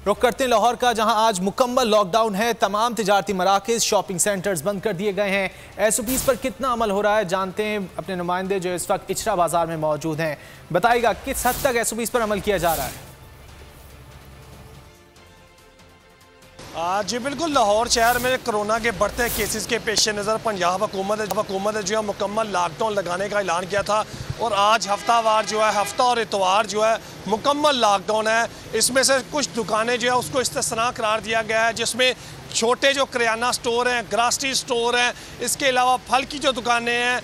रुख करते हैं लाहौर का, जहां आज मुकम्मल लॉकडाउन है। तमाम तिजारती मराकज़, शॉपिंग सेंटर्स बंद कर दिए गए हैं। SOPs पर कितना अमल हो रहा है जानते हैं अपने नुमाइंदे जो इस वक्त इचरा बाजार में मौजूद हैं। बताइएगा किस हद तक SOPs पर अमल किया जा रहा है। जी बिल्कुल, लाहौर शहर में कोरोना के बढ़ते केसेस के पेश नज़र पंजाब हुकूमत ने जो है मुकम्मल लॉकडाउन लगाने का ऐलान किया था और आज हफ्तावार जो है, हफ्ता और इतवार जो है मुकम्मल लॉकडाउन है। इसमें से कुछ दुकानें जो है उसको इस्तिस्ना करार दिया गया है, जिसमें छोटे जो किराना स्टोर हैं, ग्रासरी स्टोर हैं, इसके अलावा फल की जो दुकानें हैं,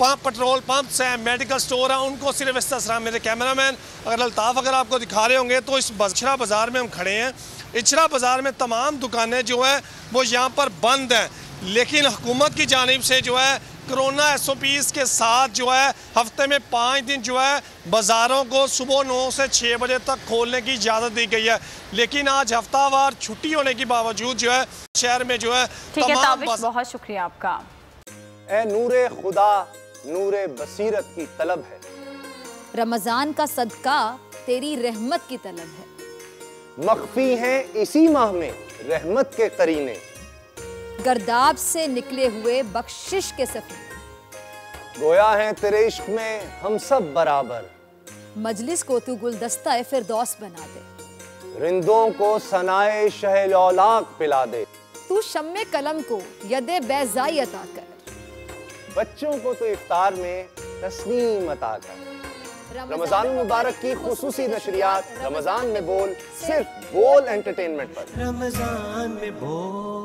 पेट्रोल पंप्स हैं, मेडिकल स्टोर हैं, उनको सिर्फ इस्तिस्ना। मेरे कैमरामैन अगर अल्ताफ़ अगर आपको दिखा रहे होंगे तो इस इचरा बाज़ार में हम खड़े हैं। इचरा बाज़ार में तमाम दुकानें जो है वो यहाँ पर बंद हैं, लेकिन हुकूमत की जानिब से जो है कोरोना SOPs के साथ जो है हफ्ते में 5 दिन जो है बाज़ारों को सुबह 9 से 6 बजे तक खोलने की इजाज़त दी गई है। लेकिन आज हफ्तावार छुट्टी होने के बावजूद जो है शहर में जो है बहुत शुक्रिया आपका। ए नूरे खुदा नूरे बसीरत की तलब है, रमजान का सदका तेरी रहमत की तलब है। मख्फी हैं इसी माह में रहमत के करीने, गर्दाब से निकले हुए बख्शिश के सफीने, गोया है तेरे इश्क में हम सब बराबर, मजलिस को तू गुलदस्ता फिरदौस बना दे, रिंदों को सनाए शहलौलाक पिला दे, तू शम्मे कलम को यदे बैज़ाई अता कर, बच्चों को तो इफ्तार में तस्नीम अता कर। रमजान मुबारक की खुसूसी नशरियात रमजान में बोल, सिर्फ बोल एंटरटेनमेंट पर। रमजान में बोल।